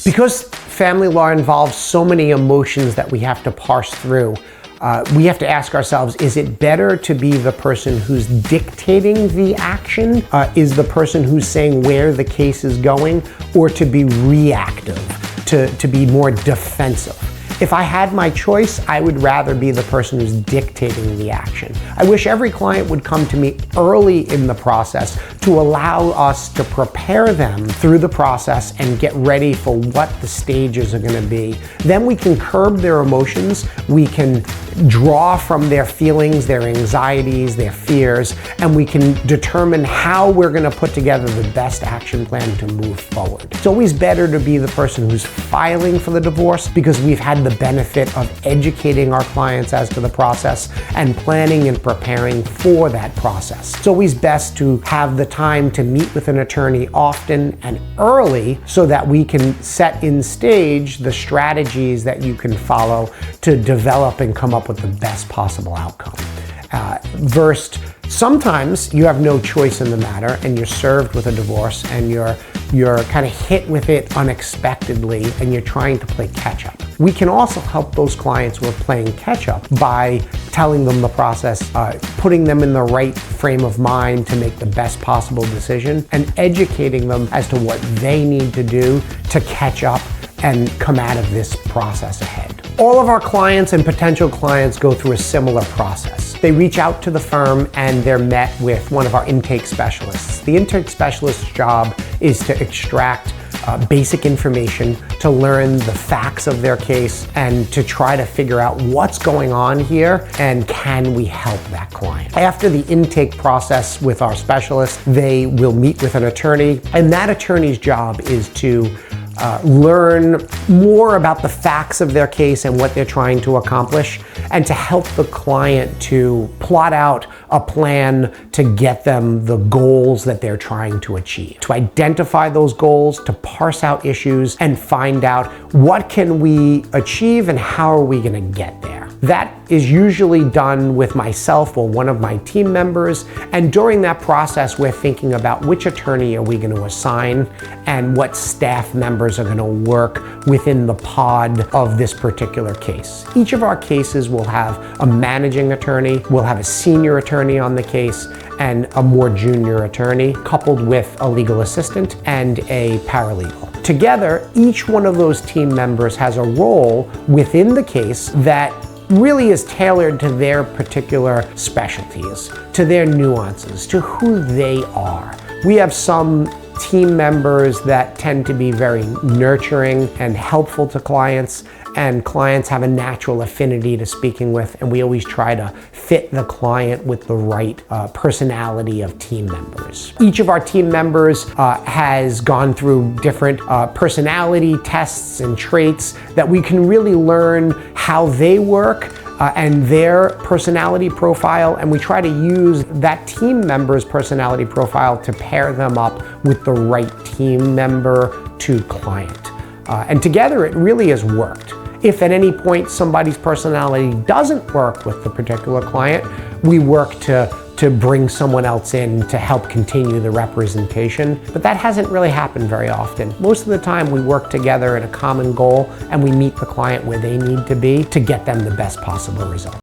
Because family law involves so many emotions that we have to parse through, we have to ask ourselves, is it better to be the person who's dictating the action? Is the person who's saying where the case is going? Or to be reactive, to be more defensive? If I had my choice, I would rather be the person who's dictating the action. I wish every client would come to me early in the process to allow us to prepare them through the process and get ready for what the stages are going to be. Then we can curb their emotions, we can draw from their feelings, their anxieties, their fears, and we can determine how we're going to put together the best action plan to move forward. It's always better to be the person who's filing for the divorce because we've had the benefit of educating our clients as to the process and planning and preparing for that process. It's always best to have the time to meet with an attorney often and early so that we can set in stage the strategies that you can follow to develop and come up with the best possible outcome. Versus sometimes you have no choice in the matter and you're served with a divorce and you're kind of hit with it unexpectedly and you're trying to play catch up. We can also help those clients who are playing catch up by telling them the process, putting them in the right frame of mind to make the best possible decision, and educating them as to what they need to do to catch up and come out of this process ahead. All of our clients and potential clients go through a similar process. They reach out to the firm and they're met with one of our intake specialists. The intake specialist's job is to extract basic information, to learn the facts of their case, and to try to figure out what's going on here and can we help that client. After the intake process with our specialist, they will meet with an attorney, and that attorney's job is to learn more about the facts of their case and what they're trying to accomplish, and to help the client to plot out a plan to get them the goals that they're trying to achieve. To identify those goals, to parse out issues, and find out what can we achieve and how are we going to get there. That is usually done with myself or one of my team members, and during that process we're thinking about which attorney are we going to assign and what staff members are going to work within the pod of this particular case. Each of our cases will have a managing attorney, we'll have a senior attorney on the case, and a more junior attorney, coupled with a legal assistant and a paralegal. Together, each one of those team members has a role within the case that really is tailored to their particular specialties, to their nuances, to who they are. We have some team members that tend to be very nurturing and helpful to clients, and clients have a natural affinity to speaking with, and we always try to fit the client with the right personality of team members. Each of our team members has gone through different personality tests and traits that we can really learn how they work and their personality profile, and we try to use that team member's personality profile to pair them up with the right team member to client. And together it really has worked. If at any point somebody's personality doesn't work with the particular client, we work to bring someone else in to help continue the representation. But that hasn't really happened very often. Most of the time we work together in a common goal and we meet the client where they need to be to get them the best possible result.